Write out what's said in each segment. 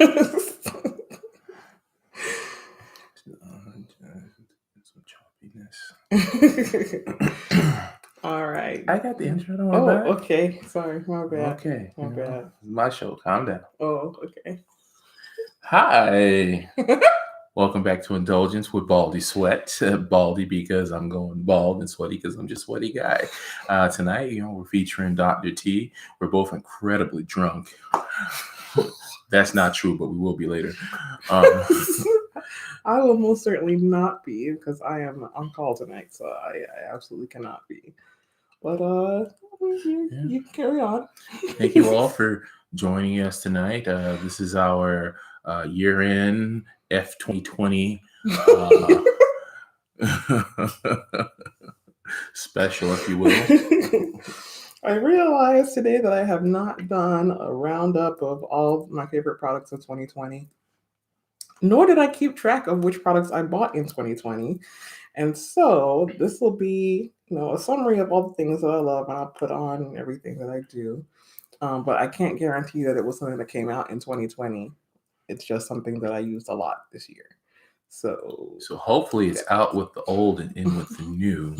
Some choppiness. All right. I got the intro. Don't worry about it. Okay. Sorry, my bad. Okay. My bad. It's my show. Calm down. Oh, okay. Hi. Welcome back to Indulgence with Baldy Sweat. Baldy because I'm going bald and sweaty because I'm just sweaty guy. Tonight, we're featuring Dr. T. We're both incredibly drunk. That's not true, but we will be later. I will most certainly not be because I am on call tonight, so I absolutely cannot be. But you can carry on. Thank you all for joining us tonight. This is our year-end F 2020 special, if you will. I realized today that I have not done a roundup of all of my favorite products of 2020, nor did I keep track of which products I bought in 2020. And so this will be, a summary of all the things that I love, and I'll put on everything that I do. But I can't guarantee that it was something that came out in 2020. It's just something that I used a lot this year. So hopefully it's out with the old and in with the new,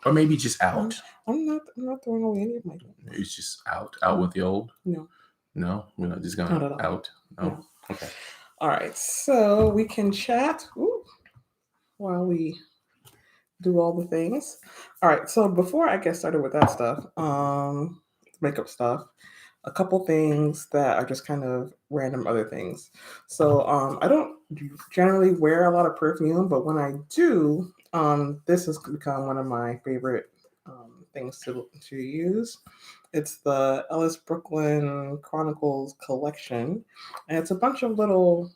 or maybe just out. I'm not throwing away any of my things. It's just out with the old. No, we're not just going out. No. Okay. All right, so we can chat while we do all the things. All right, so before I get started with that stuff, makeup stuff, a couple things that are just kind of random other things. So I don't generally wear a lot of perfume, but when I do, this has become one of my favorite things to use. It's the Ellis Brooklyn Chronicles collection, and it's a bunch of little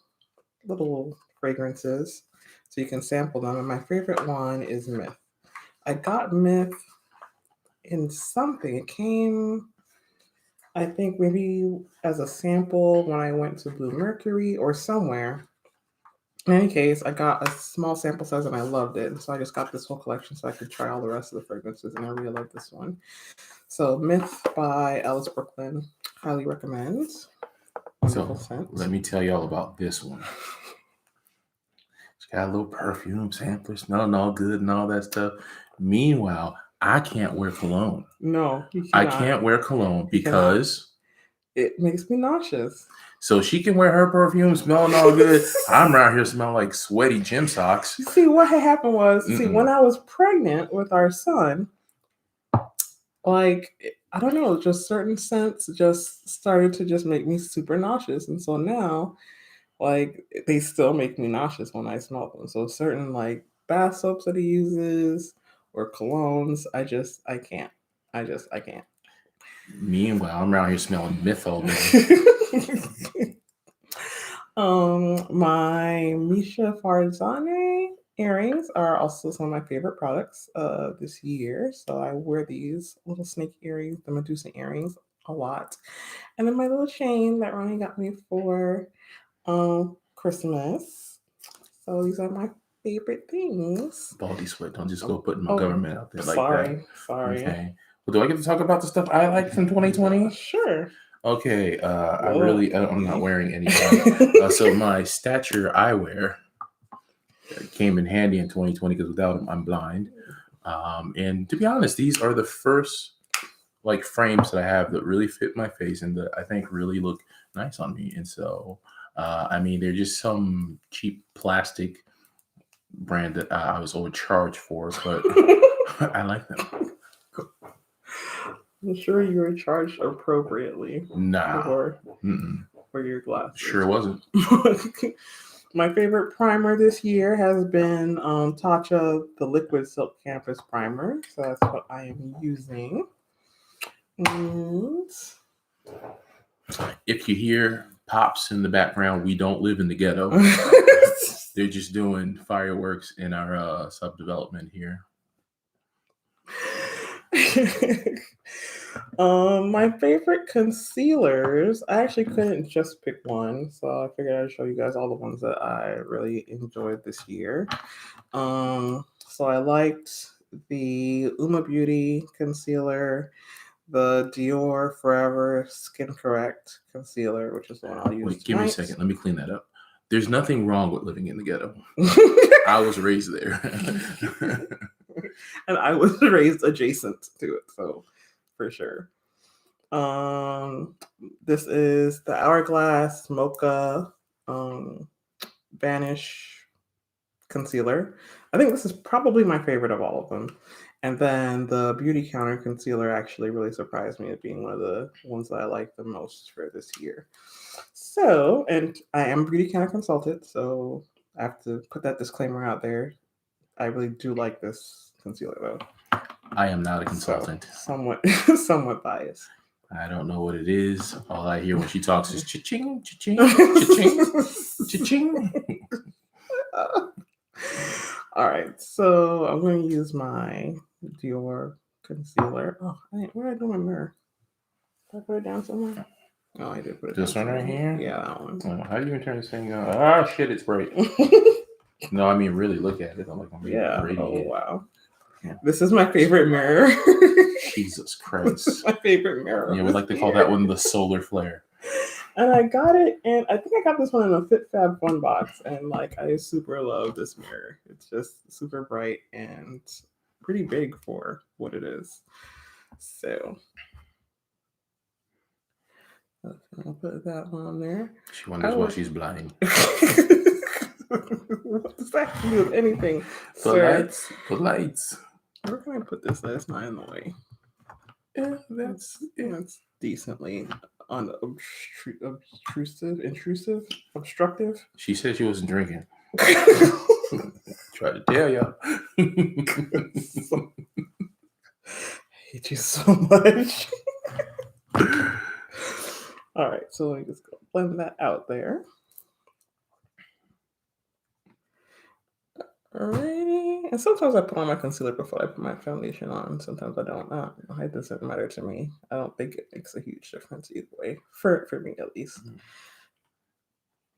fragrances, so you can sample them. And my favorite one is Myth. I got Myth in something. It came, I think, maybe as a sample when I went to Blue Mercury or somewhere. In any case, I got a small sample size and I loved it. And so I just got this whole collection so I could try all the rest of the fragrances, and I really love this one. So Myth by Ellis Brooklyn. Highly recommend. Wonderful scent. Let me tell you all about this one. It's got a little perfume sampler, smelling all good and all that stuff. Meanwhile, I can't wear cologne. No, I can't wear cologne because it makes me nauseous. So she can wear her perfume, smelling all good. I'm around here smelling like sweaty gym socks. See, what had happened was, when I was pregnant with our son, like, I don't know, just certain scents just started to just make me super nauseous. And so now, like, they still make me nauseous when I smell them. So certain, like, bath soaps that he uses or colognes, I can't. I can't. Meanwhile, I'm around here smelling Myth all day. My Misha Farzane earrings are also some of my favorite products this year. So I wear these little snake earrings, the Medusa earrings, a lot. And then my little chain that Ronnie got me for Christmas. So these are my favorite things. Baldy Sweat, don't just go putting my government out there like that. Sorry. Okay. Well, do I get to talk about the stuff I like from 2020? Sure. Okay. I'm not wearing any. So my stature eyewear came in handy in 2020 because without them, I'm blind. And to be honest, these are the first frames that I have that really fit my face and that I think really look nice on me. And so, they're just some cheap plastic brand that I was overcharged for, but I like them. I'm sure you were charged appropriately. Nah. For your glasses. Sure wasn't. My favorite primer this year has been Tatcha, the Liquid Silk Campus Primer. So that's what I am using. And if you hear pops in the background, we don't live in the ghetto. They're just doing fireworks in our subdevelopment here. My favorite concealers, I actually couldn't just pick one, so I figured I'd show you guys all the ones that I really enjoyed this year. So I liked the Uma Beauty concealer, the Dior Forever Skin Correct Concealer, which is the one I'll use Wait, give me a tonight. second. Let me clean that up. There's nothing wrong with living in the ghetto. I was raised there. And I was raised adjacent to it, so for sure. This is the Hourglass Mocha Vanish Concealer. I think this is probably my favorite of all of them. And then the Beauty Counter Concealer actually really surprised me as being one of the ones that I like the most for this year. So, and I am a Beauty Counter consultant, so I have to put that disclaimer out there. I really do like this concealer though. I am not a consultant. So, somewhat biased. I don't know what it is. All I hear when she talks is cha-ching, cha-ching, cha-ching, cha-ching. All right, so I'm going to use my Dior concealer. Oh, where did I do my mirror? Did I put it down somewhere? Oh, I did put it down. This one right here? Yeah, that one. Oh, how do you even turn this thing on? Ah, shit, it's bright. No, I mean, really look at it. I'm like, I'm Yeah. radiant. Oh, wow. This is my favorite mirror. Jesus Christ. This is my favorite mirror. Yeah, we like to call that one the solar flare. And I got it, and I think I got this one in a Fit Fab Fun box, and like I super love this mirror. It's just super bright and pretty big for what it is. So I'll put that one on there. She wonders why she's blind. What does that have to do with anything? The lights. Where can I put this that it's not in the way? Yeah, that's decently obstructive. She said she wasn't drinking. Try to tell y'all. Hate you so much. All right, so let me just go blend that out there. Alrighty, and sometimes I put on my concealer before I put my foundation on. Sometimes I don't. It doesn't matter to me. I don't think it makes a huge difference either way, for me at least.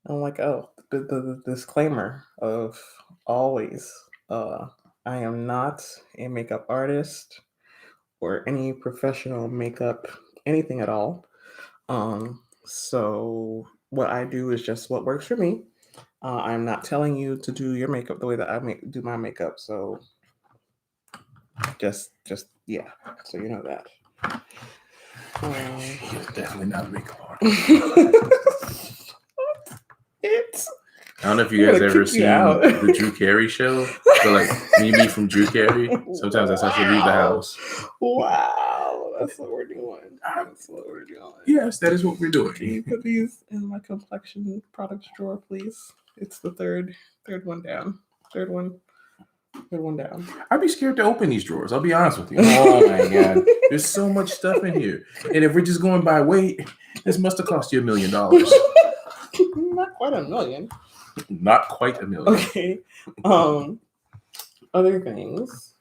I'm like, oh, the disclaimer of always, I am not a makeup artist or any professional makeup, anything at all. So what I do is just what works for me. I'm not telling you to do your makeup the way that I do my makeup. So just yeah. So you know that. She is definitely not a makeup artist. I don't know if you guys ever seen the Drew Carey show. So like Mimi from Drew Carey. Sometimes that's how she leave the house. Wow, that's what we're doing. Yes, that is what we're doing. Can you put these in my complexion products drawer, please? It's the third one down. Third one down. I'd be scared to open these drawers. I'll be honest with you. Oh my God. There's so much stuff in here. And if we're just going by weight, this must have cost you $1 million. Not quite $1 million. Not quite $1 million. Okay. Other things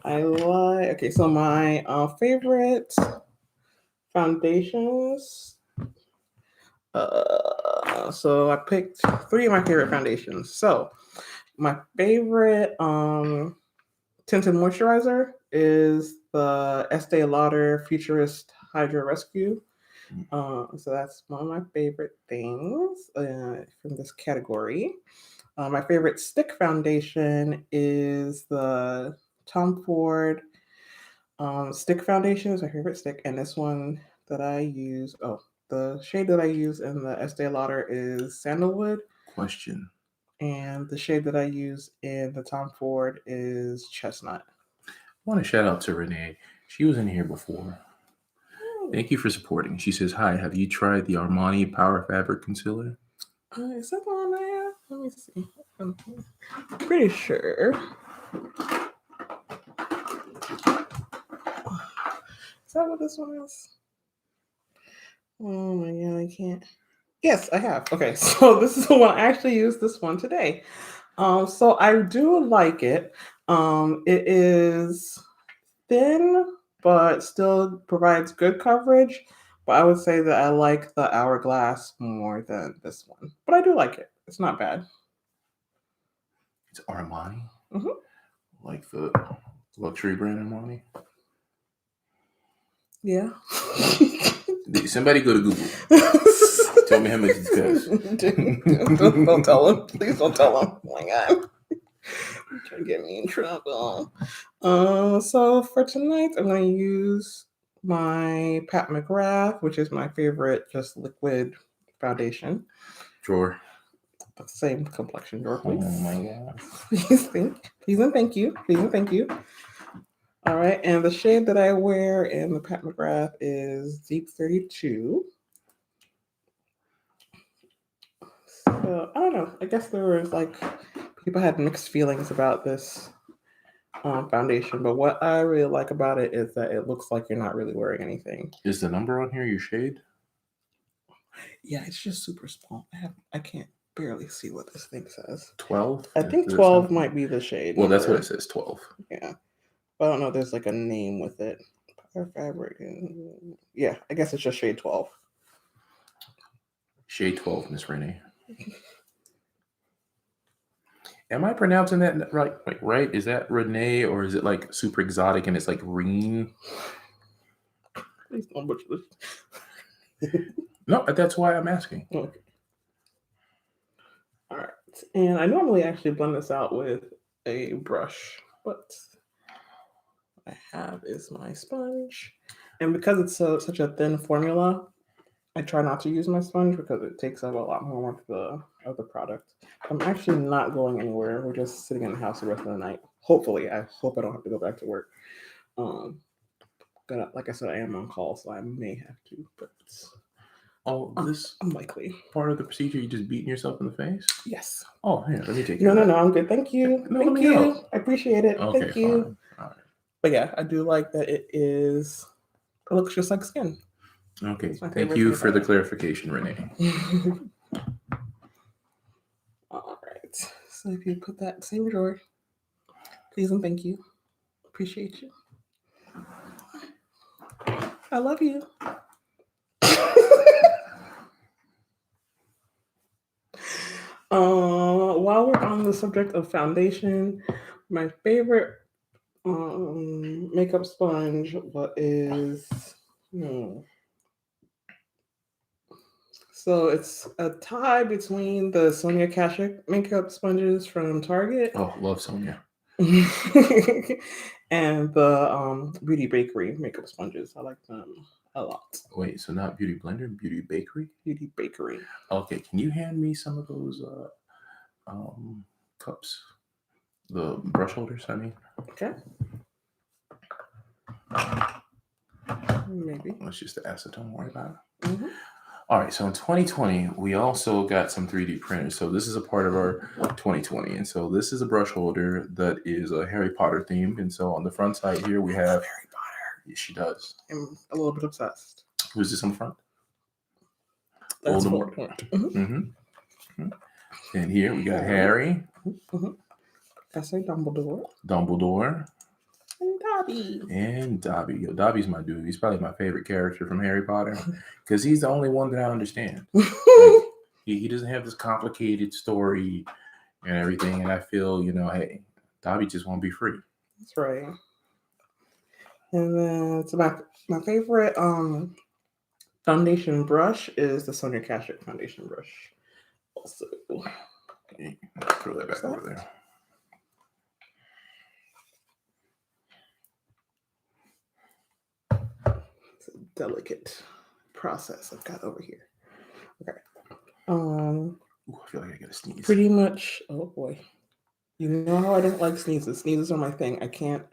I like. Okay, so my favorite foundations. So I picked 3 of my favorite foundations. So my favorite tinted moisturizer is the Estee Lauder Futurist Hydra Rescue. So that's one of my favorite things from this category. My favorite stick foundation is the Tom Ford stick foundation is my favorite stick, and this one that I use. Oh, the shade that I use in the Estee Lauder is Sandalwood. Question. And the shade that I use in the Tom Ford is Chestnut. I want to shout out to Renee. She was in here before. Thank you for supporting. She says, hi, have you tried the Armani Power Fabric Concealer? Is that the one I have? Let me see. I'm pretty sure. Is that what this one is? Oh my God, I can't. Yes, I have. Okay, so this is the one I actually used this one today. So I do like it. It is thin, but still provides good coverage. But I would say that I like the Hourglass more than this one. But I do like it. It's not bad. It's Armani? Mm-hmm. Like the luxury brand Armani? Yeah. Somebody go to Google. Tell me how much it costs. Don't tell him. Please don't tell him. Oh my God. You're trying to get me in trouble. So for tonight, I'm going to use my PatMcGrath, which is my favorite just liquid foundation. Drawer. The same complexion drawer, please. Oh my God. Please and thank you. Please and thank you. All right, and the shade that I wear in the PatMcGrath is Deep 32. So I don't know. I guess there was like people had mixed feelings about this foundation, but what I really like about it is that it looks like you're not really wearing anything. Is the number on here your shade? Yeah, it's just super small. I can't barely see what this thing says. 12? I think 12 might be the shade. Well, that's what number. it says, 12. Yeah. But I don't know if there's like a name with it. Powder fabric. Yeah, I guess it's just shade 12. Shade 12, Miss Renee. Am I pronouncing that right? Like, right? Is that Renee or is it like super exotic and it's like Reen? Please don't butcher this. No, that's why I'm asking. Okay. All right. And I normally actually blend this out with a brush, but what I have is my sponge. And because it's such a thin formula, I try not to use my sponge because it takes up a lot more of the product. I'm actually not going anywhere. We're just sitting in the house the rest of the night. Hopefully, I hope I don't have to go back to work. Like I said, I am on call, so I may have to, but this unlikely. Part of the procedure, you just beating yourself in the face? Yes. Oh, yeah, let me take it. No, I'm good. Thank you. No, Thank let me you. help. I appreciate it. Okay, Thank you. fine. All right. But yeah, I do like that it looks just like skin. Okay, thank you for the clarification, Renee. All right. So if you put that same drawer, please and thank you. Appreciate you. I love you. While we're on the subject of foundation, my favorite makeup sponge is so it's a tie between the Sonia Kashuk makeup sponges from Target. Oh, love Sonia. And the Beauty Bakery makeup sponges. I like them a lot. Wait, so not Beauty Blender, Beauty Bakery? Beauty Bakery. Okay, can you hand me some of those cups? The brush holders, I mean. Okay. Maybe. Let's just the acetone, don't worry about it. Mm-hmm. All right, so in 2020, we also got some 3D printers. So this is a part of our 2020. And so this is a brush holder that is a Harry Potter themed. And so on the front side here, we have Harry Potter. Yes, she does. I'm a little bit obsessed. Who's this on the front? That's Voldemort. Mm-hmm. Mm-hmm. And here we got Harry. Mm-hmm. I say Dumbledore. And Dobby. Yo, Dobby's my dude. He's probably my favorite character from Harry Potter because he's the only one that I understand. Like, he doesn't have this complicated story and everything. And I feel, hey, Dobby just want to be free. That's right. And then so my favorite foundation brush is the Sonia Kashuk foundation brush. Also, throw that back over there. Delicate process I've got over here. Okay. Ooh, I feel like I gotta sneeze. Pretty much. Oh boy. You know how I don't like sneezes. Sneezes are my thing. I can't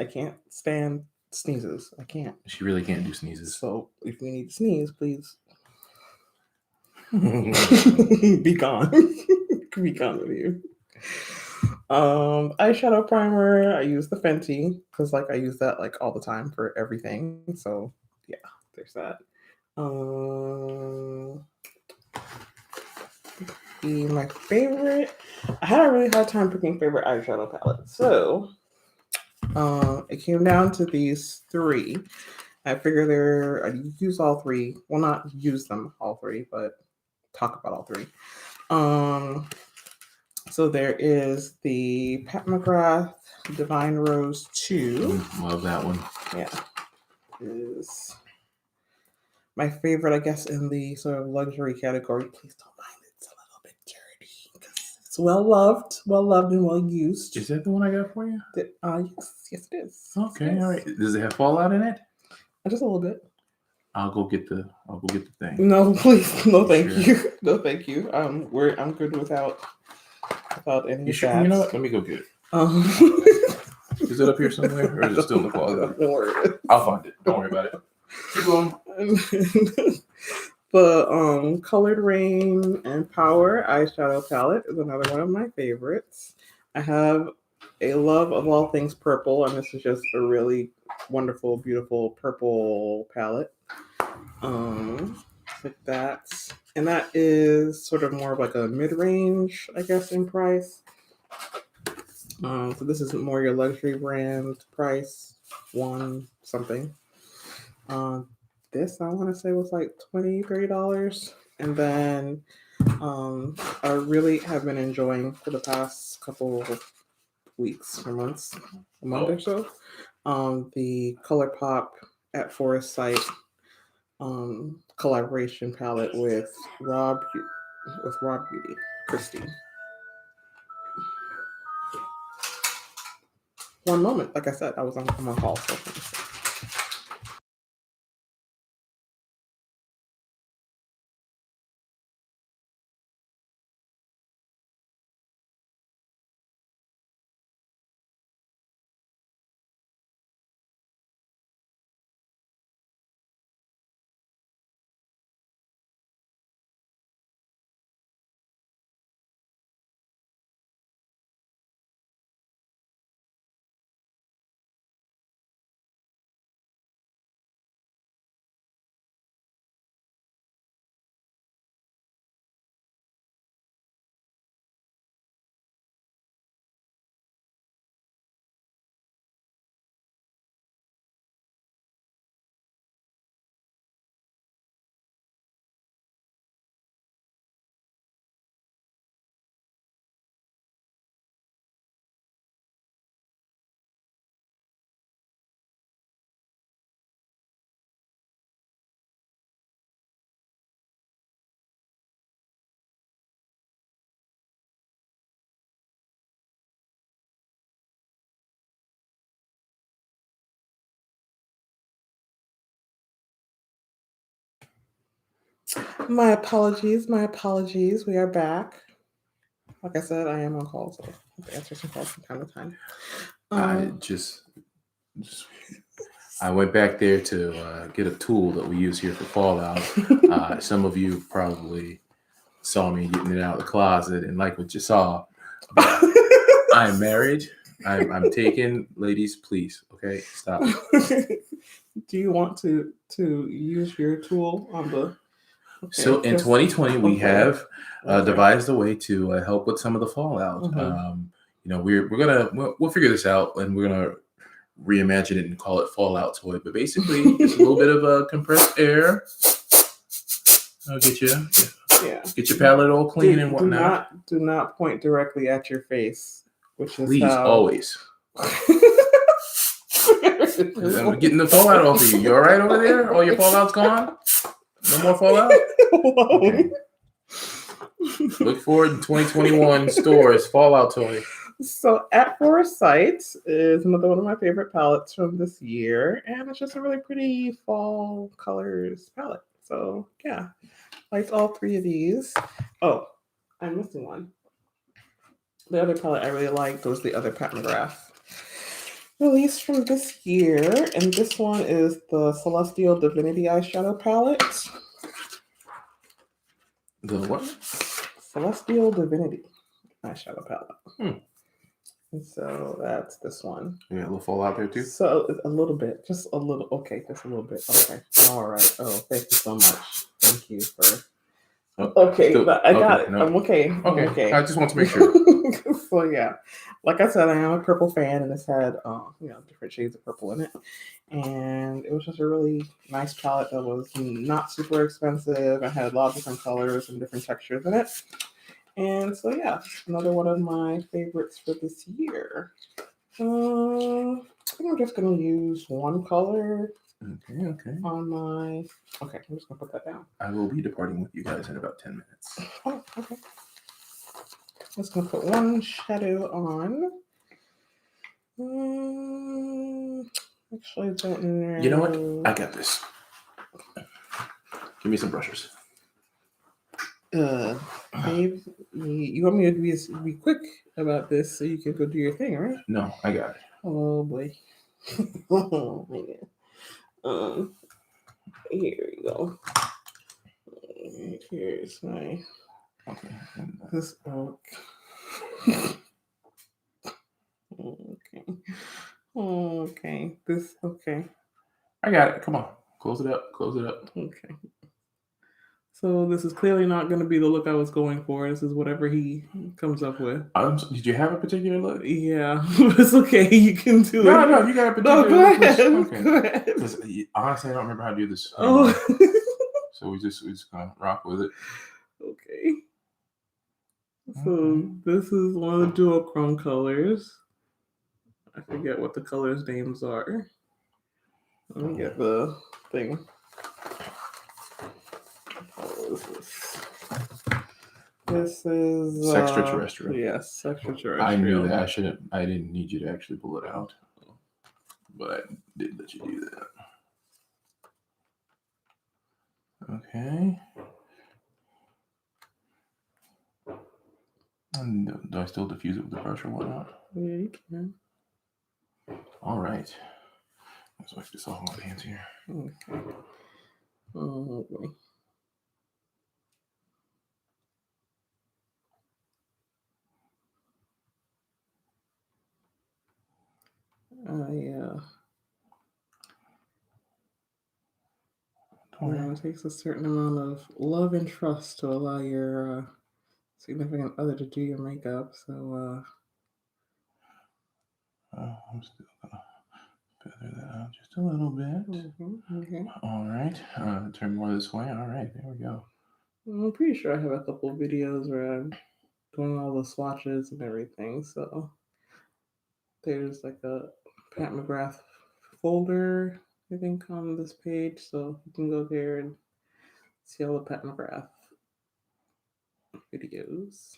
stand sneezes. I can't. She really can't do sneezes. So if we need to sneeze, please be gone. Be gone with you. Eyeshadow primer. I use the Fenty because I use that all the time for everything. So yeah. There's that. My favorite. I had a really hard time picking favorite eyeshadow palette. So it came down to these three. I figure I use all three. Well, not use them all three, but talk about all three. So there is the PatMcGrath Divine Rose 2. Love that one. Yeah. Is my favorite, I guess, in the sort of luxury category. Please don't mind, it's a little bit dirty because it's well loved and well used. Is that the one I got for you? Yes, it is. Okay, Yes. all right. Does it have fallout in it? Just a little bit. I'll go get the thing. No, please, no, thank Sure. you, no, thank you. I'm good without any You of sure? that. You know what? Let me go get it. Is it up here somewhere, or is it still in the closet? Don't worry. I'll find it. Don't worry about it. Keep going. The Colored Rain and Power eyeshadow palette is another one of my favorites. I have a love of all things purple, and this is just a really wonderful, beautiful purple palette. Like that. And that is sort of more of like a mid-range, I guess, in price. So this is more your luxury brand price, one something. This I want to say was like $20-$30. And then I really have been enjoying for the past couple of weeks or months, a month or so, the ColourPop at Forest Sight collaboration palette with Rob Beauty, Christy. One moment, like I said, I'm on call. So my apologies. We are back. Like I said, I am on call, so I have to answer some calls from time to time. I went back there to get a tool that we use here for fallout. Some of you probably saw me getting it out of the closet and like what you saw. I'm married. I'm taken. Ladies, please, okay, stop. Do you want to use your tool on the? Okay, so in 2020, we have devised a way to help with some of the fallout. We'll figure this out, and we're gonna reimagine it and call it Fallout Toy. But basically, just a little bit of compressed air. I'll get you. Yeah. Get your palette all clean and whatnot. Do not point directly at your face, which is please always. I'm getting the fallout off of you. You all right over there? All your fallout's gone? No more fallout? Okay. Look forward in 2021 stores, Fallout Toy. So At Forest Sight is another one of my favorite palettes from this year. And it's just a really pretty fall colors palette. So yeah, liked all three of these. Oh, I'm missing one. The other palette I really liked was the other PatMcGrath release from this year, and this one is the Celestial Divinity eyeshadow palette. The what? Celestial Divinity eyeshadow palette. And so that's this one. Yeah, a little fallout there too? So a little bit, just a little. Okay, just a little bit. Okay, all right. Oh, thank you so much. Thank you for. Okay, I got it. No. I'm okay. Okay. I just want to make sure. So yeah, like I said, I am a purple fan, and it's had different shades of purple in it, and it was just a really nice palette that was not super expensive. I had a lot of different colors and different textures in it, and so yeah, another one of my favorites for this year. I think I'm just gonna use one color Okay. on my. Okay, I'm just gonna put that down. I will be departing with you guys in about 10 minutes. Oh, okay. Just gonna put one shadow on. Actually, I don't know. You know what? I got this. Give me some brushes. Babe, you want me to be quick about this so you can go do your thing, right? No, I got it. Oh boy. Oh man. Here we go. Here's my. Okay. This. Okay. Okay. This. Okay. I got it. Come on. Close it up. Close it up. Okay. So this is clearly not going to be the look I was going for. This is whatever he comes up with. Did you have a particular look? Yeah, it's okay. You can do it. No, you got a particular go look. ahead. Okay. Go ahead. Because honestly, I don't remember how to do this. Oh. So we just gonna rock with it. Okay. So this is one of the duochrome colors. I forget what the colors' names are. Let me get the thing. What is this? This is extraterrestrial. Yes, extraterrestrial. I knew that. I didn't need you to actually pull it out, but I did let you do that. Okay. And do I still diffuse it with the brush or whatnot? Yeah, you can. All right. Let's wipe this off my hands here. Okay. Oh boy. It takes a certain amount of love and trust to allow your significant other to do your makeup. So I'm still gonna feather that out just a little bit. Okay. All right. Turn more this way. All right. There we go. I'm pretty sure I have a couple of videos where I'm doing all the swatches and everything. So there's like a PatMcGrath folder, I think, on this page. So you can go there and see all the PatMcGrath videos.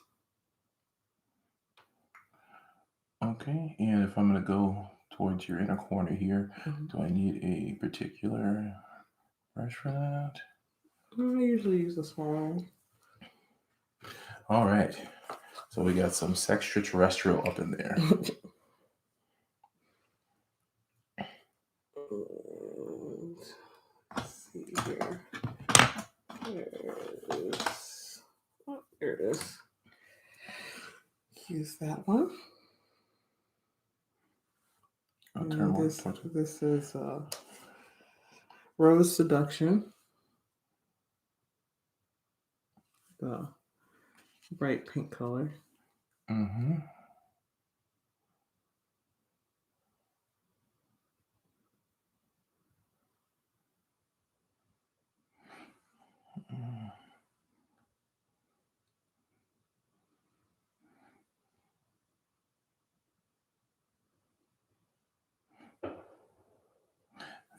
Okay, and if I'm going to go towards your inner corner here, do I need a particular brush for that? I usually use a small one. All right, so we got some extraterrestrial up in there. Let's see here. There it is. Use that one. This is Rose Seduction. The bright pink color.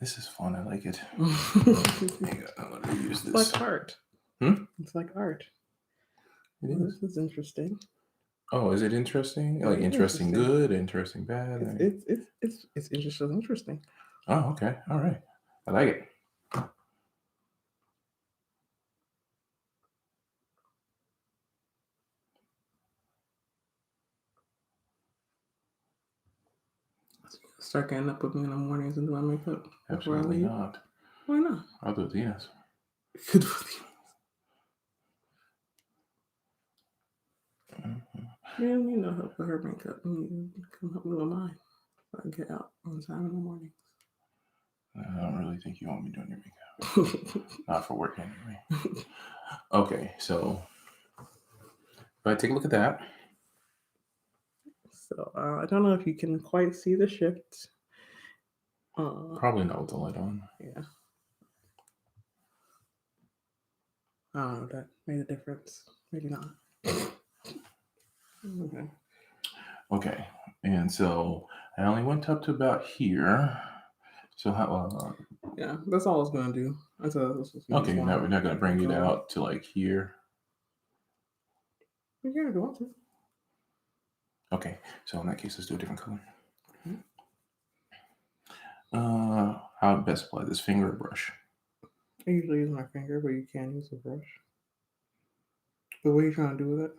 This is fun. I like it. Let me use this. It's like art. It's like art. It is. This is interesting. Oh, is it interesting? Like interesting good, interesting bad? It's interesting. Oh, okay. All right. I like it. Start getting up with me in the mornings and do my makeup. Absolutely not. Why not? I'll do Tina's. Good for you. You need no help with her makeup. You come help me with mine. So I can get out on time in the mornings. I don't really think you want me doing your makeup. Not for work anyway. Okay, so if I take a look at that. So I don't know if you can quite see the shift. Probably not with the light on. Yeah. I don't know if that made a difference. Maybe not. Okay. And so I only went up to about here. So how? Yeah, that's all I was gonna do. Okay, now we're not gonna bring it out to like here. Yeah, go on. Okay, so in that case, let's do a different color. Mhm. How to best apply this, finger or brush? I usually use my finger, but you can use a brush. But what are you trying to do with it?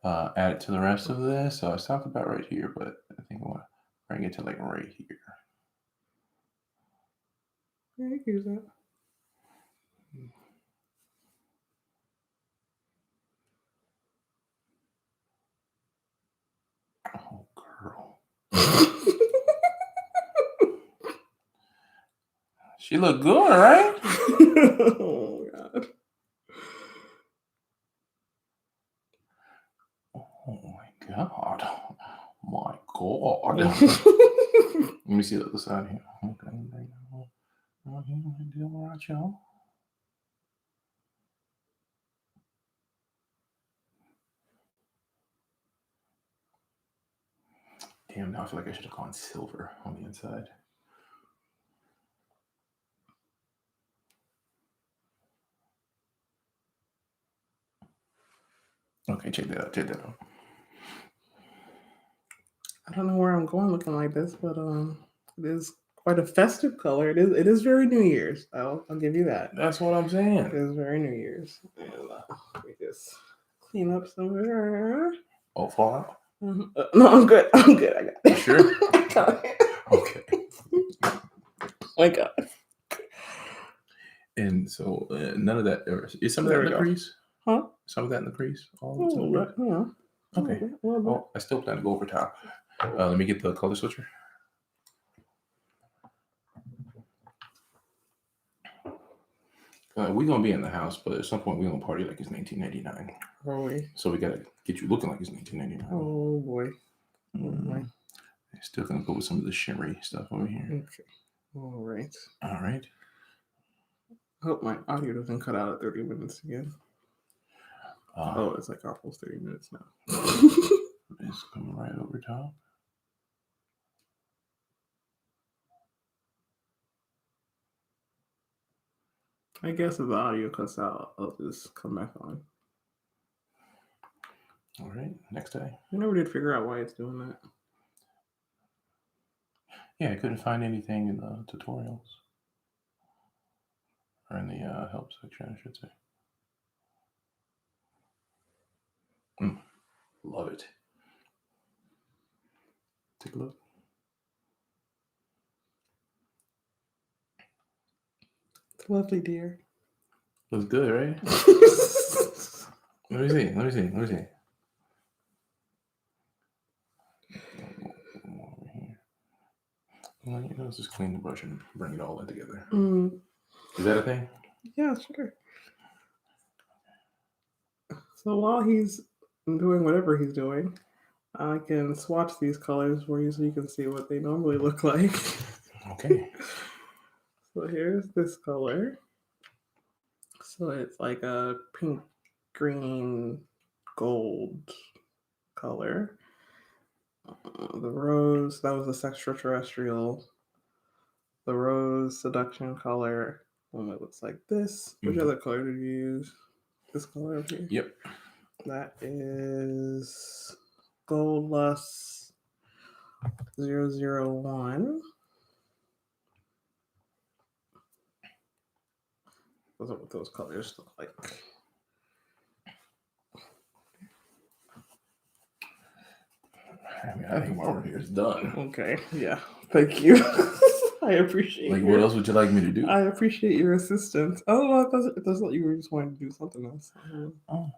Add it to the rest of this. So I stopped about right here, but I think I want to bring it to like right here. Yeah, you can use that. Oh, girl. She look good, right? Oh, God. Oh, my God. My God. Let me see the other side here. Okay. Do all right, y'all. Damn, now I feel like I should have gone silver on the inside. Okay, check that out. Check that out. I don't know where I'm going looking like this, but it is quite a festive color. It is very New Year's. I'll give you that. That's what I'm saying. It is very New Year's. And, let me just clean up somewhere. Oh, fall out? No, I'm good. I'm good. I got it. Sure? Okay. My God. And so none of that. Is some of that in the crease? Huh? Some of that in the crease? All A little bit, yeah. Okay. Oh, I still plan to go over top. Let me get the color switcher. We're gonna be in the house, but at some point we're gonna party like it's 1999. Are we? So we gotta get you looking like it's 1999. Oh boy. Oh boy. Still gonna go with some of the shimmery stuff over here. Okay. All right. All right. I hope my audio doesn't cut out at 30 minutes again. Oh, it's like almost 30 minutes now. It's coming right over top. I guess if the audio cuts out, I'll just come back on. All right, next day. I never did figure out why it's doing that. Yeah, I couldn't find anything in the tutorials. Or in the help section, I should say. Love it. Take a look. It's lovely, dear. Looks good, right? Let me see. Over here. Let's just clean the brush and bring it all in together. Is that a thing? Yeah, sure. So while he's doing whatever he's doing, I can swatch these colors for you so you can see what they normally look like. Okay. So here's this color. So it's like a pink, green, gold color. The rose, that was the extraterrestrial. The rose seduction color, one that looks like this. Which other color did you use? This color over here? Yep. That is Gold Lust 001. Those are what those colors look like. I think my work here is done. Okay, yeah. Thank you. I appreciate it. What else would you like me to do? I appreciate your assistance. Oh, I thought you were just wanting to do something else. Oh.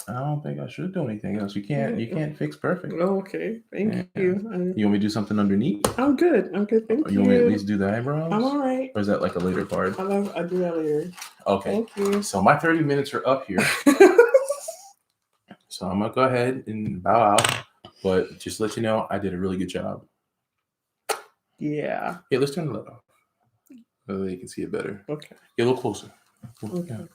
I don't think I should do anything else. You can't fix perfect. Okay, thank you. You want me to do something underneath? I'm good. Thank you. You want me to at least do the eyebrows? I'm all right. Or is that like a later part? I do that later. Okay. Thank you. So my 30 minutes are up here. So I'm gonna go ahead and bow out. But just to let you know, I did a really good job. Yeah. Hey, let's turn the light off. So you can see it better. Okay. Get a little closer. Okay.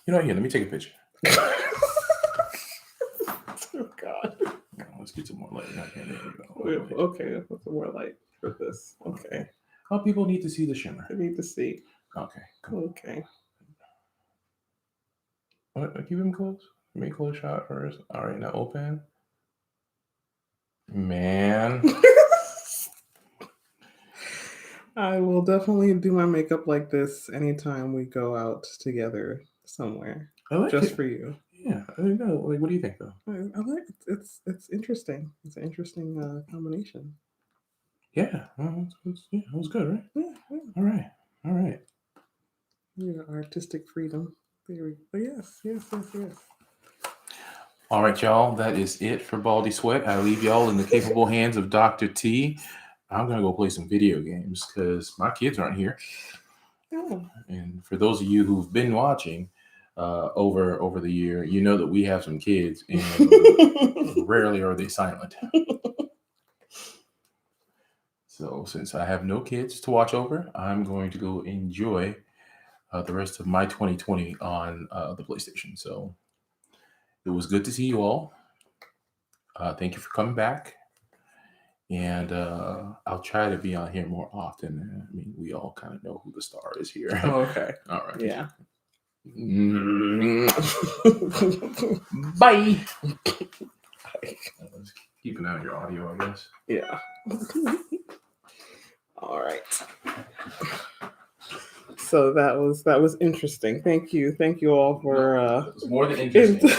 You know, here, let me take a picture. Oh God. Let's get some more light. Okay, there we go. Okay, what's more light for this? Okay. Oh, people need to see the shimmer. I need to see. Okay, cool. Okay. Keep him close. Make close shot first. All right, now open. Man. I will definitely do my makeup like this anytime we go out together somewhere. I like Just it. for you. Yeah, I don't know. Like, what do you think, though? I like it. It's interesting. It's an interesting combination. Yeah, it was good, right? Yeah. All right. Your artistic freedom. There we go. Yes. All right, y'all. That is it for Baldy Sweat. I leave y'all in the capable hands of Dr. T. I'm gonna go play some video games because my kids aren't here. Yeah. And for those of you who've been watching over the year, you know that we have some kids, and rarely are they silent. So since I have no kids to watch over, I'm going to go enjoy the rest of my 2020 on the PlayStation. So it was good to see you all. Thank you for coming back. And I'll try to be on here more often. I mean, we all kind of know who the star is here. Oh, okay. All right. Yeah. Bye. Let's keep an eye on your audio, I guess. Yeah. All right. So that was interesting. Thank you all for It's more than interesting.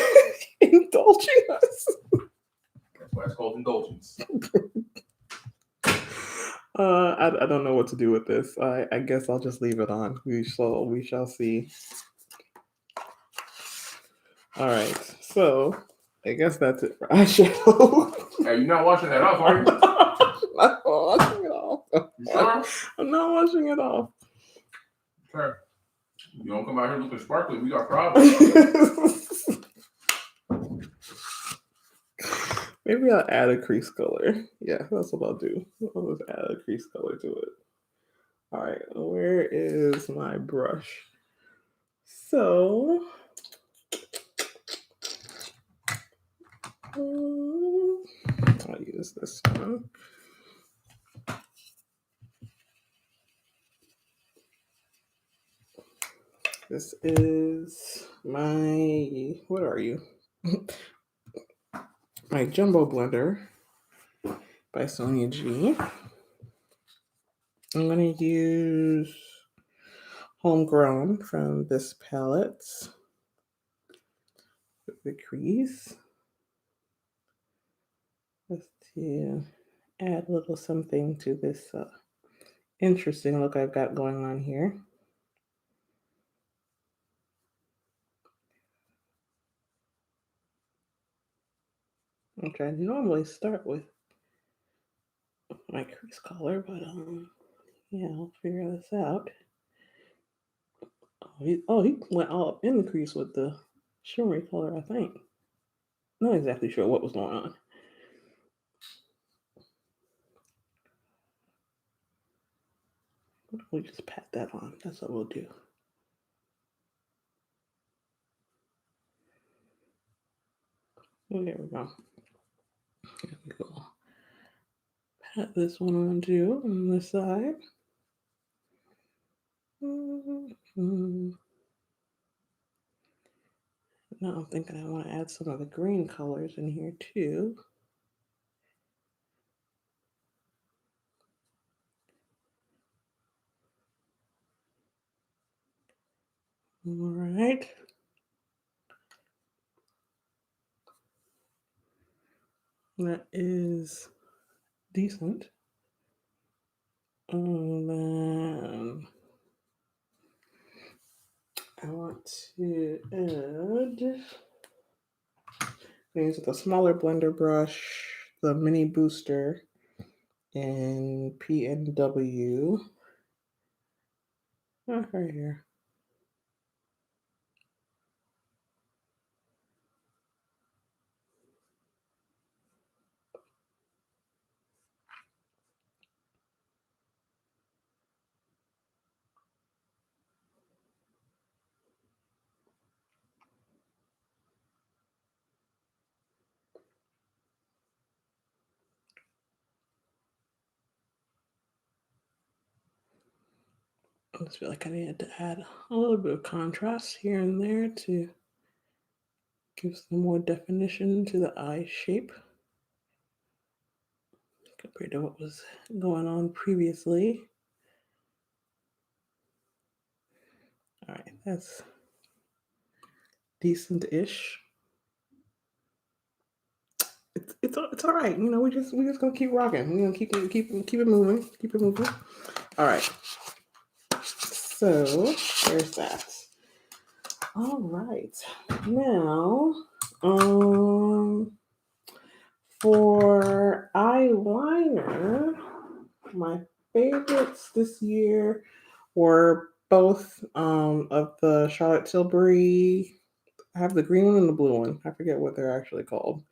indulging us. That's why it's called indulgence. I don't know what to do with this. I guess I'll just leave it on. We shall see. All right. So I guess that's it for eyeshadow. Hey, you're not washing that off, are you? I'm not washing it off. You sure? I'm not washing it off. Okay. You don't come out here looking sparkly. We got problems. Maybe I'll add a crease color. Yeah, that's what I'll do. I'll just add a crease color to it. All right, where is my brush? So, I'll use this one. This is my, what are you? My Jumbo Blender by Sonia G. I'm going to use Homegrown from this palette. The crease. Just to add a little something to this interesting look I've got going on here. Okay, I normally start with my crease color, but yeah, I'll figure this out. He went all up in the crease with the shimmery color, I think. Not exactly sure what was going on. We'll just pat that on. That's what we'll do. Oh, there we go. There we go. Pat this one on too on this side. Now I'm thinking I want to add some of the green colors in here too. All right. That is decent. And then I want to add, use the smaller blender brush, the mini booster in PNW. Oh, right here. I just feel like I needed to add a little bit of contrast here and there to give some more definition to the eye shape compared to what was going on previously. All right, that's decent-ish. It's all right. You know, we just gonna keep rocking. We're gonna keep it moving. Keep it moving. All right. So there's that. All right. Now, for eyeliner, my favorites this year were both of the Charlotte Tilbury. I have the green one and the blue one. I forget what they're actually called.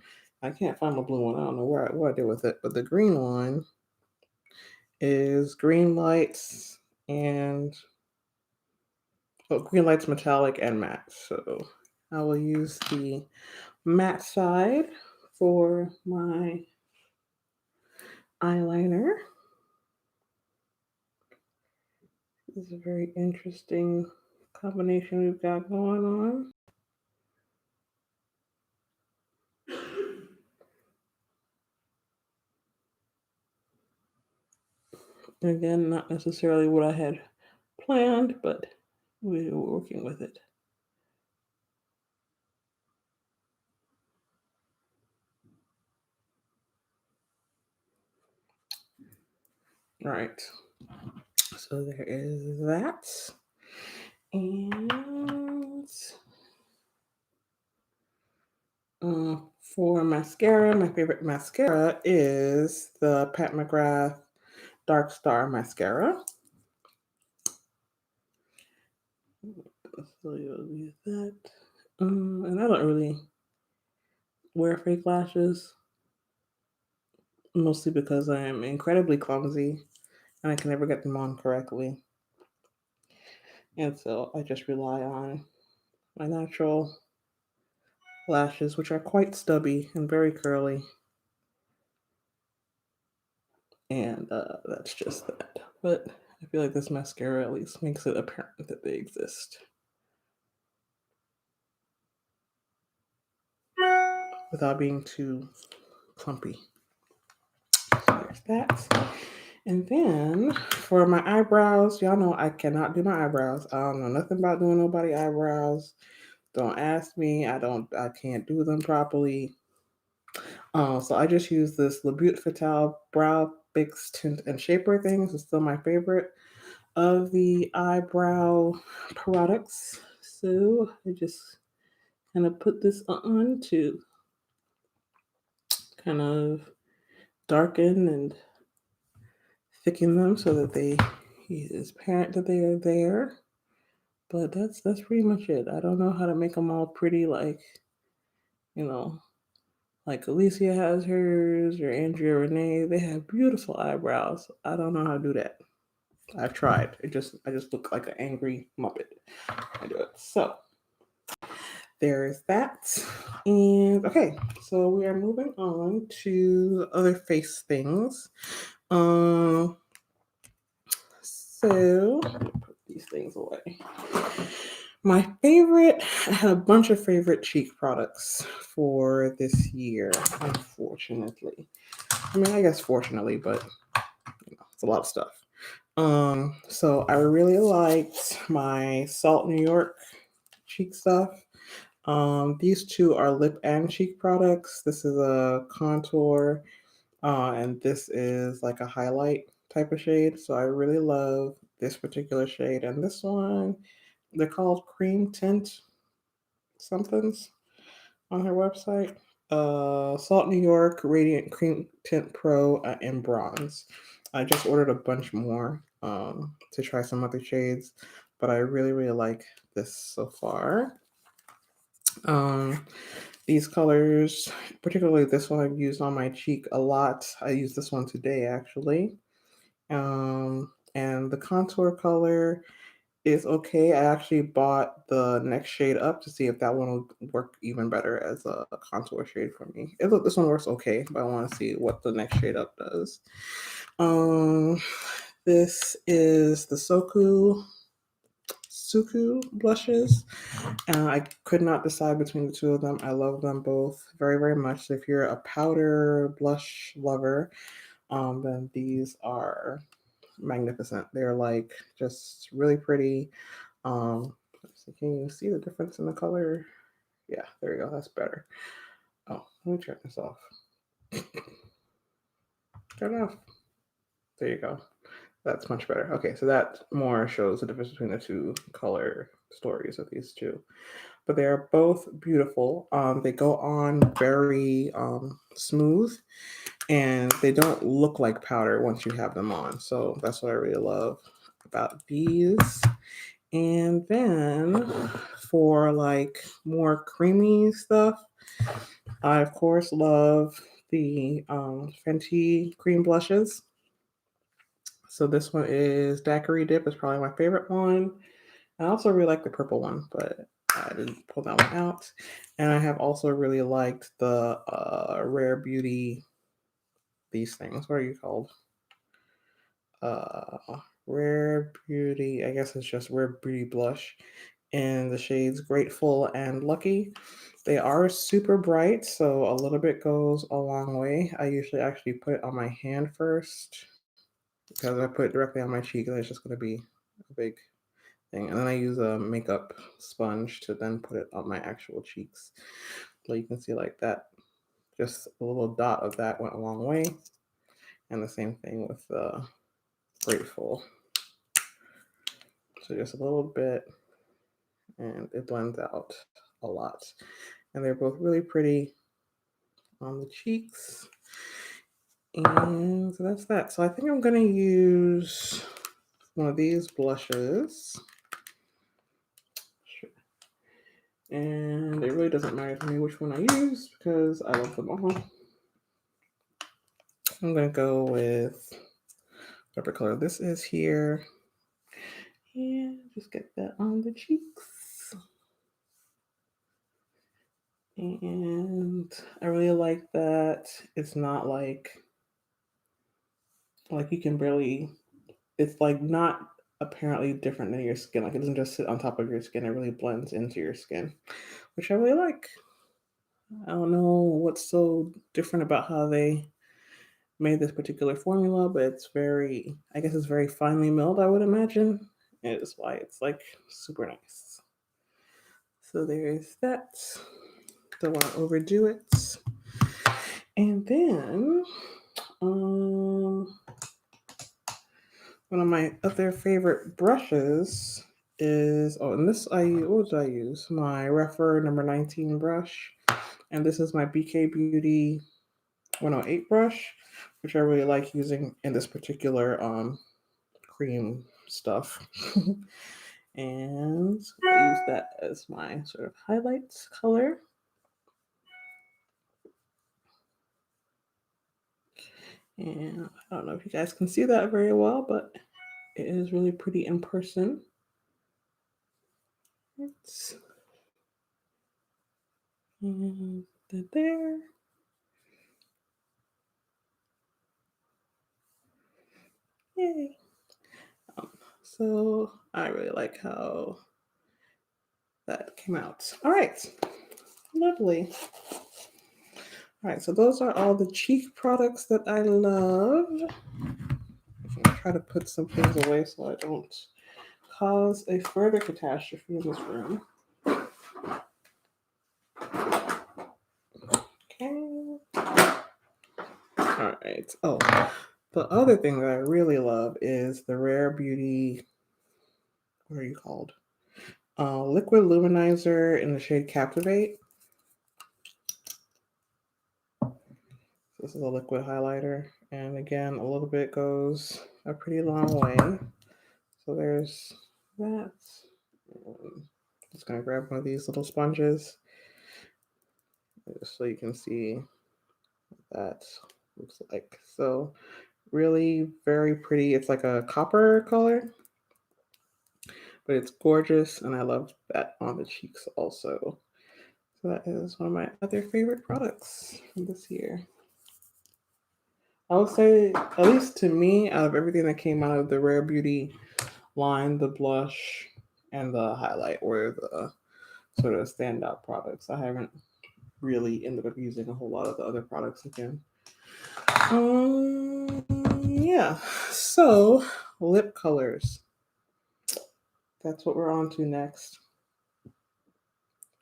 I can't find the blue one. I don't know what I did with it. But the green one is Green Lights and Green Lights Metallic and Matte. So I will use the matte side for my eyeliner. This is a very interesting combination we've got going on. Again, not necessarily what I had planned, but we were working with it. Right. So there is that. And for mascara, my favorite mascara is the PatMcGrath Dark Star Mascara. So you'll use that. And I don't really wear fake lashes, mostly because I am incredibly clumsy and I can never get them on correctly. And so I just rely on my natural lashes, which are quite stubby and very curly. And that's just that. But I feel like this mascara at least makes it apparent that they exist without being too clumpy. So there's that. And then for my eyebrows, y'all know I cannot do my eyebrows. I don't know nothing about doing nobody eyebrows. Don't ask me. I can't do them properly. So I just use this Le Beauty Fatale Brow Fix Tint and Shaper thing. This is still my favorite of the eyebrow products. So I just kind of put this on to kind of darken and thicken them so that it's apparent that they are there. But that's pretty much it. I don't know how to make them all pretty like, like Alicia has hers or Andrea Renee. They have beautiful eyebrows. I don't know how to do that. I've tried. I just look like an angry Muppet. I do it. So there is that. And okay, so we are moving on to other face things. So put these things away. My favorite, I had a bunch of favorite cheek products for this year, unfortunately. I mean, I guess fortunately, but it's a lot of stuff. So I really liked my Salt New York cheek stuff. These two are lip and cheek products. This is a contour, and this is like a highlight type of shade. So I really love this particular shade. And this one, they're called Cream Tint somethings on her website. Salt New York Radiant Cream Tint Pro in bronze. I just ordered a bunch more to try some other shades, but I really, really like this so far. These colors, particularly this one, I've used on my cheek a lot. I used this one today actually. And the contour color is okay. I actually bought the next shade up to see if that one will work even better as a contour shade for me. This one works okay, but I want to see what the next shade up does. This is the Suqqu Suqqu blushes. And I could not decide between the two of them. I love them both very, very much. So if you're a powder blush lover, then these are magnificent. They're like just really pretty. So can you see the difference in the color? Yeah, there you go. That's better. Oh, let me turn this off. Turn it off. There you go. That's much better. Okay, so that more shows the difference between the two color stories of these two. But they are both beautiful. They go on very smooth, and they don't look like powder once you have them on. So that's what I really love about these. And then for like more creamy stuff, I of course love the Fenty cream blushes. So this one is Daiquiri Dip. Is probably my favorite one. I also really like the purple one, but I didn't pull that one out. And I have also really liked the Rare Beauty, these things. What are you called? Rare Beauty, I guess it's just Rare Beauty Blush in the shades Grateful and Lucky. They are super bright, so a little bit goes a long way. I usually actually put it on my hand first because if I put it directly on my cheek, then it's just going to be a big thing. And then I use a makeup sponge to then put it on my actual cheeks. So you can see like that, just a little dot of that went a long way. And the same thing with Grateful. So just a little bit, and it blends out a lot. And they're both really pretty on the cheeks. And so that's that. So I think I'm going to use one of these blushes. And it really doesn't matter to me which one I use because I love them all. I'm going to go with whatever color this is here. And just get that on the cheeks. And I really like that it's not like you can barely, it's like not apparently different than your skin. Like it doesn't just sit on top of your skin, it really blends into your skin, which I really like. I don't know what's so different about how they made this particular formula, but it's very, I guess it's very finely milled, I would imagine. And it's why it's like super nice. So there's that. Don't want to overdo it. And then one of my other favorite brushes is, and this what did I use? My Refer number 19 brush. And this is my BK Beauty 108 brush, which I really like using in this particular cream stuff. And I use that as my sort of highlights color. And I don't know if you guys can see that very well, but it is really pretty in person. And there. Yay. So I really like how that came out. All right. Lovely. All right, so those are all the cheek products that I love. I'm gonna try to put some things away so I don't cause a further catastrophe in this room. Okay. All right. Oh, the other thing that I really love is the Rare Beauty, what are you called? Liquid Luminizer in the shade Captivate. This is a liquid highlighter. And again, a little bit goes a pretty long way. So there's that. Just going to grab one of these little sponges just so you can see what that looks like. So really very pretty. It's like a copper color, but it's gorgeous, and I love that on the cheeks also. So that is one of my other favorite products from this year. I would say, at least to me, out of everything that came out of the Rare Beauty line, the blush, and the highlight were the sort of standout products. I haven't really ended up using a whole lot of the other products again. Yeah. So lip colors. That's what we're on to next.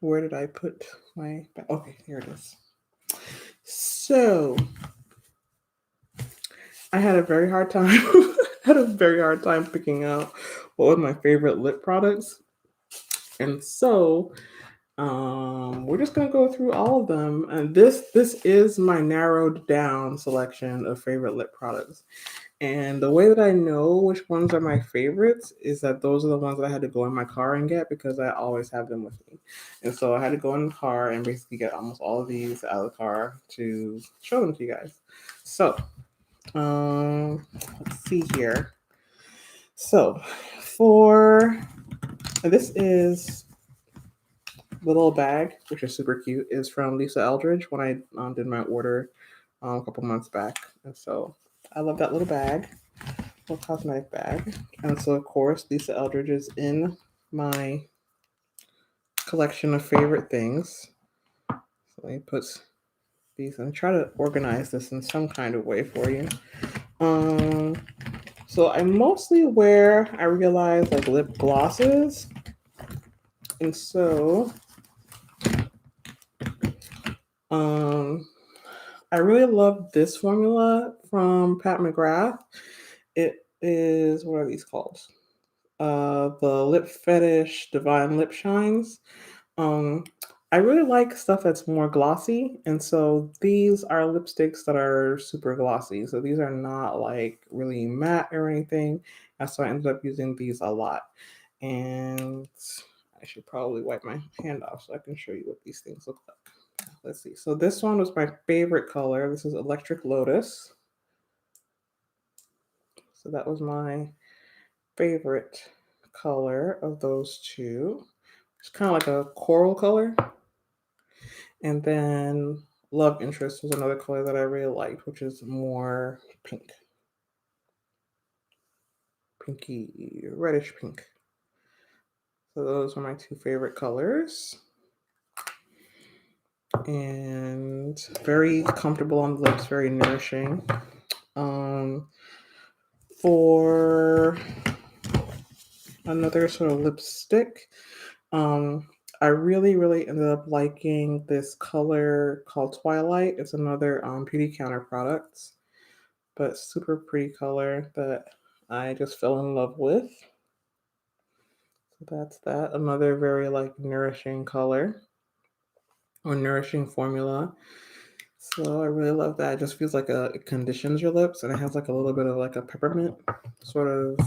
Where did I put my? Okay, here it is. So I had a very hard time. Had a very hard time picking out what was my favorite lip products, and so we're just gonna go through all of them. And this is my narrowed down selection of favorite lip products. And the way that I know which ones are my favorites is that those are the ones that I had to go in my car and get because I always have them with me. And so I had to go in the car and basically get almost all of these out of the car to show them to you guys. So let's see here. So for this is the little bag, which is super cute, is from Lisa Eldridge when I did my order a couple months back. And so I love that little bag, little cosmetic bag. And so, of course, Lisa Eldridge is in my collection of favorite things. So let me put these and try to organize this in some kind of way for you. So I mostly wear, I realize, like lip glosses. And so I really love this formula from PatMcGrath. It is, what are these called? The Lip Fetish Divine Lip Shines. Um, I really like stuff that's more glossy, and so these are lipsticks that are super glossy. So these are not like really matte or anything. And so I ended up using these a lot. And I should probably wipe my hand off so I can show you what these things look like. Let's see. So this one was my favorite color. This is Electric Lotus. So that was my favorite color of those two. It's kind of like a coral color. And then Love Interest was another color that I really liked, which is more pink. Pinky, reddish pink. So those are my two favorite colors. And very comfortable on the lips, very nourishing. For another sort of lipstick, I really ended up liking this color called Twilight. It's another Beauty Counter product, but super pretty color that I just fell in love with. So that's that. Another very like nourishing color or nourishing formula. So I really love that. It just feels like it conditions your lips, and it has like a little bit of like a peppermint sort of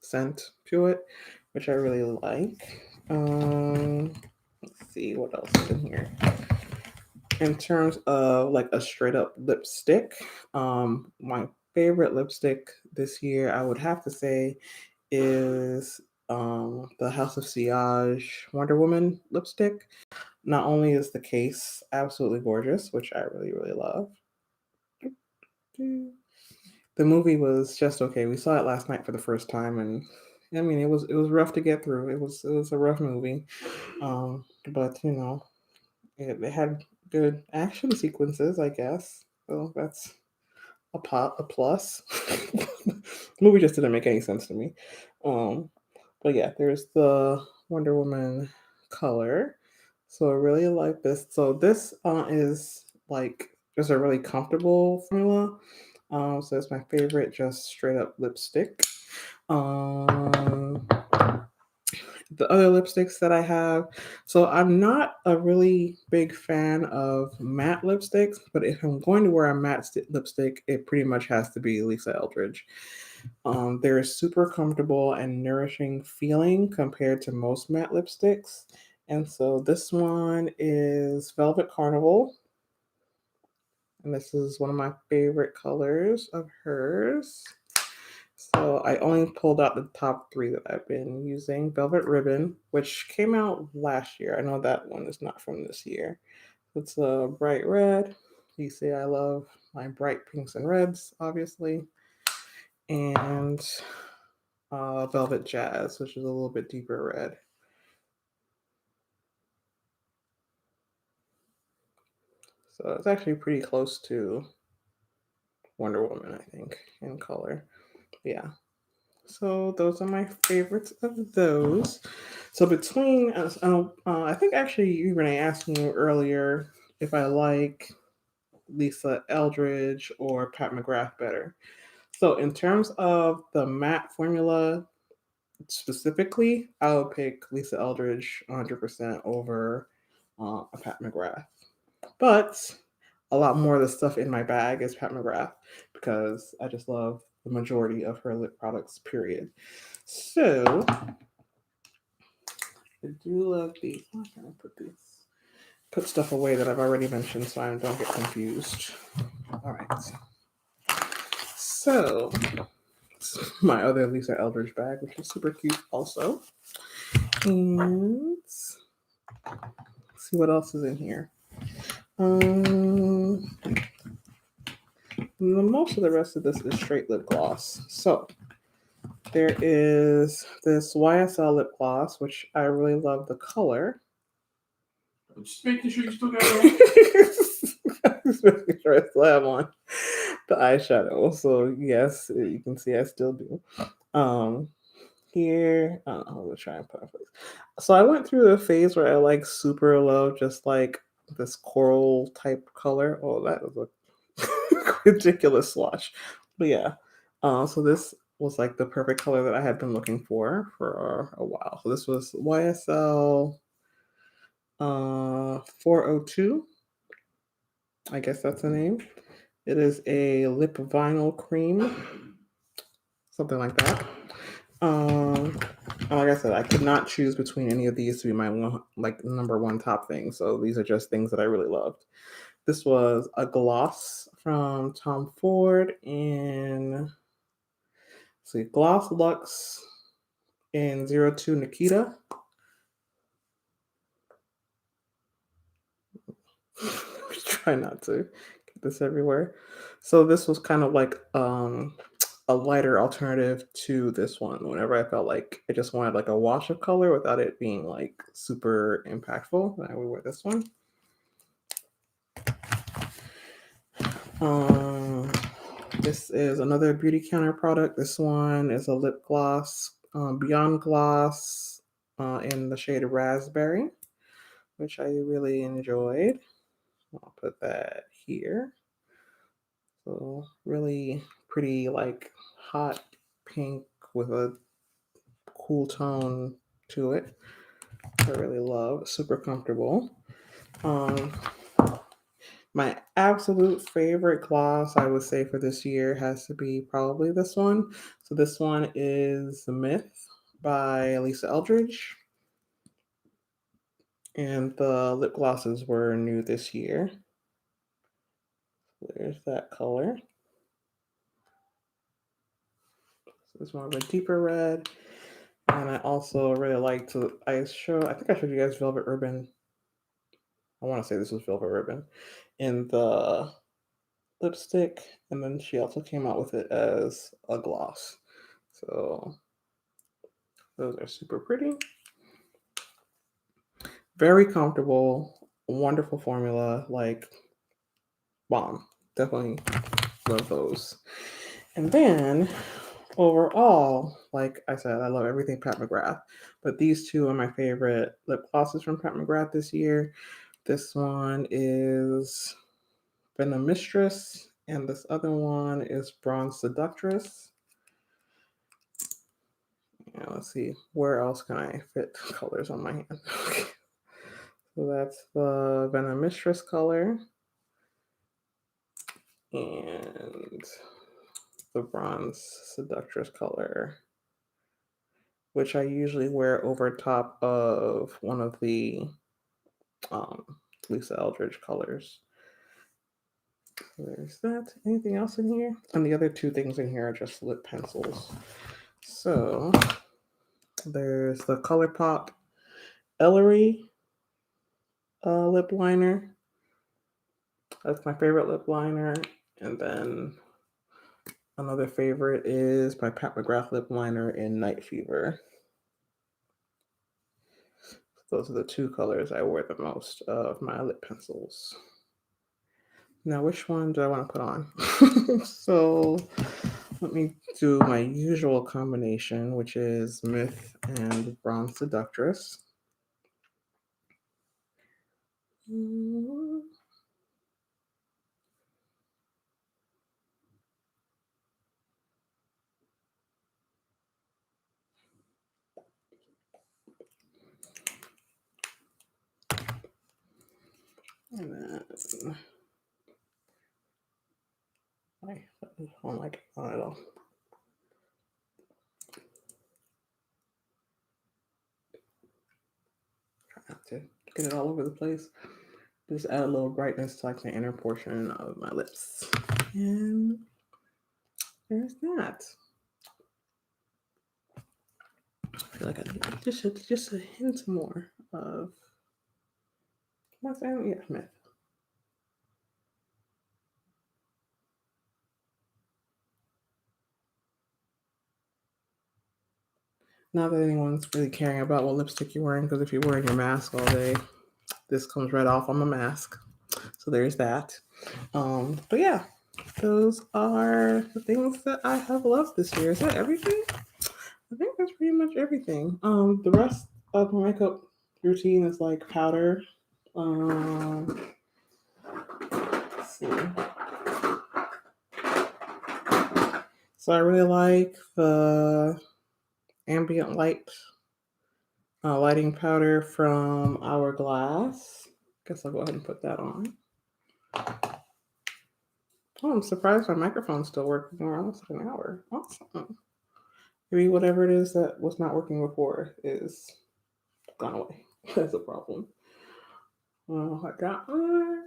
scent to it, which I really like. Let's see what else is in here. In terms of like a straight up lipstick, my favorite lipstick this year, I would have to say, is the House of Sillage Wonder Woman lipstick. Not only is the case absolutely gorgeous, which I really love. The movie was just okay. We saw it last night for the first time, and I mean it was rough to get through. It was a rough movie, but you know it had good action sequences, I guess. So that's a plus. The movie just didn't make any sense to me. But yeah, there's the Wonder Woman color. So I really like this. So this is like just a really comfortable formula. So it's my favorite, just straight up lipstick. Um, the other lipsticks that I have. So I'm not a really big fan of matte lipsticks, but if I'm going to wear a matte lipstick, it pretty much has to be Lisa Eldridge. They're super comfortable and nourishing feeling compared to most matte lipsticks. And so this one is Velvet Carnival. And this is one of my favorite colors of hers. So I only pulled out the top three that I've been using. Velvet Ribbon, which came out last year. I know that one is not from this year. It's a bright red. You see, I love my bright pinks and reds, obviously. And Velvet Jazz, which is a little bit deeper red. So it's actually pretty close to Wonder Woman, I think, in color. Yeah. So those are my favorites of those. So between us, I think actually you were asking me earlier if I like Lisa Eldridge or Pat McGrath better. So in terms of the matte formula specifically, I would pick Lisa Eldridge 100% over Pat McGrath. But a lot more of the stuff in my bag is Pat McGrath because I just love the majority of her lip products, period. So I do love these. How can I put these? Put stuff away that I've already mentioned so I don't get confused. All right. So my other Lisa Eldridge bag, which is super cute also. And let's see what else is in here. Most of the rest of this is straight lip gloss. So there is this YSL lip gloss, which I really love the color. I'm just making sure you still got it. Just making sure I still have on the eyeshadow. So yes, you can see I still do. Here, I don't know, I'm gonna try and put it. So I went through a phase where I like super love just like this coral type color. Oh, that was a ridiculous swatch. But yeah, so this was like the perfect color that I had been looking for a while. So this was YSL 402. I guess that's the name. It is a lip vinyl cream, something like that. Like I said, I could not choose between any of these to be my number one top thing. So these are just things that I really loved. This was a gloss from Tom Ford in Gloss Luxe in 02 Nikita. Try not to get this everywhere. So this was kind of like a lighter alternative to this one. Whenever I felt like I just wanted like a wash of color without it being like super impactful, I would wear this one. This is another Beauty Counter product. This one is a lip gloss, Beyond Gloss, in the shade Raspberry, which I really enjoyed. I'll put that here. So really pretty, like hot pink with a cool tone to it. I really love. Super comfortable. My absolute favorite gloss, I would say, for this year has to be probably this one. So this one is The Myth by Lisa Eldridge. And the lip glosses were new this year. There's that color. So it's more of a deeper red. And I also really like to, I think I showed you guys Velvet Ribbon. I want to say this was Velvet Ribbon in the lipstick. And then she also came out with it as a gloss. So those are super pretty. Very comfortable, wonderful formula, like bomb. Definitely love those. And then overall, like I said, I love everything Pat McGrath, but these two are my favorite lip glosses from Pat McGrath this year. This one is Venom Mistress, and this other one is Bronze Seductress. Yeah, let's see, where else can I fit colors on my hand? So that's the Venom Mistress color. And the Bronze Seductress color, which I usually wear over top of one of the Lisa Eldridge colors. There's that. Anything else in here? And the other two things in here are just lip pencils. So there's the ColourPop Ellery lip liner. That's my favorite lip liner. And then Another favorite is my PatMcGrath lip liner in Night Fever. Those are the two colors I wear the most of my lip pencils. Now, which one do I want to put on? So let me do my usual combination, which is Myth and Bronze Seductress. And then I don't like it on at all. Try not to get it all over the place. Just add a little brightness to like the inner portion of my lips. And there's that. I feel like I need just a hint more of what's that? Yeah, Myth. Not that anyone's really caring about what lipstick you're wearing, because if you're wearing your mask all day, this comes right off on the mask. So there's that. But yeah, those are the things that I have loved this year. Is that everything? I think that's pretty much everything. The rest of my makeup routine is like powder. Let's see. So I really like the ambient light lighting powder from Hourglass. Guess I'll go ahead and put that on. Oh, I'm surprised my microphone's still working. We're almost at an hour. Awesome. Maybe whatever it is that was not working before is gone away. That's a problem. I got on.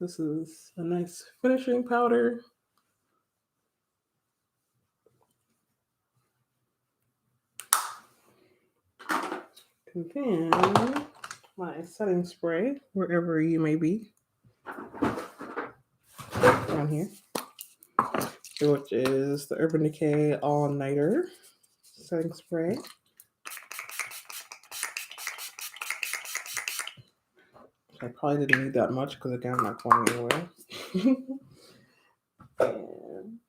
This is a nice finishing powder. And then my setting spray, wherever you may be. Down here. Which is the Urban Decay All Nighter setting spray. I probably didn't need that much because again, I'm not going anywhere. And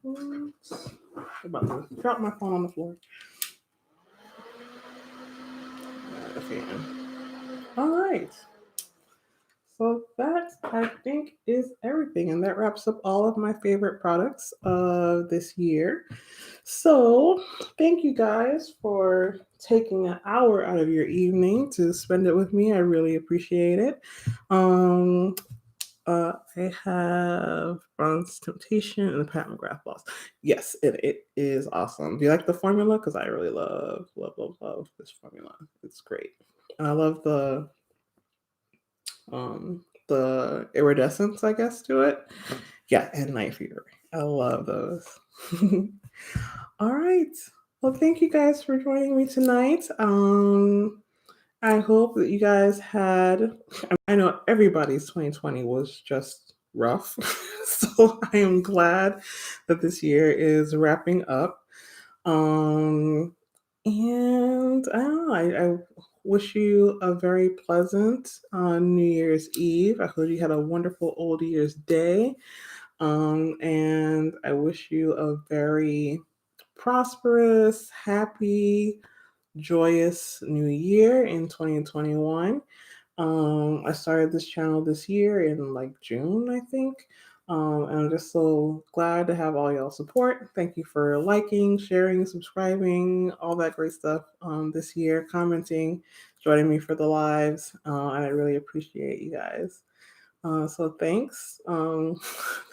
I'm about to drop my phone on the floor. All right. So that, I think, is everything. And that wraps up all of my favorite products of this year. So thank you guys for taking an hour out of your evening to spend it with me. I really appreciate it. I have Bronze Temptation and the PatMcGrath Gloss. Yes, it is awesome. Do you like the formula? Because I really love this formula. It's great. And I love the iridescence, I guess, to it. Yeah, and Night Fever. I love those. All right. Well, thank you guys for joining me tonight. I hope that you guys had, I know everybody's 2020 was just rough. So I am glad that this year is wrapping up. And I don't know, I wish you a very pleasant New Year's Eve. I hope you had a wonderful Old Year's Day. And I wish you a very prosperous, happy, joyous new year in 2021. I started this channel this year in like June, I think. And I'm just so glad to have all y'all support. Thank you for liking, sharing, subscribing, all that great stuff this year, commenting, joining me for the lives. And I really appreciate you guys. So thanks.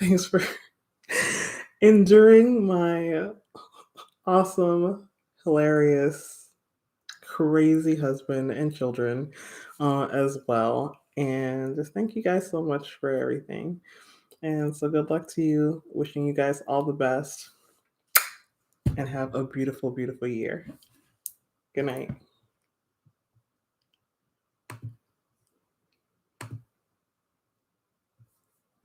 Thanks for enduring my awesome, hilarious, crazy husband and children as well. And just thank you guys so much for everything. And so good luck to you. Wishing you guys all the best and have a beautiful, beautiful year. Good night.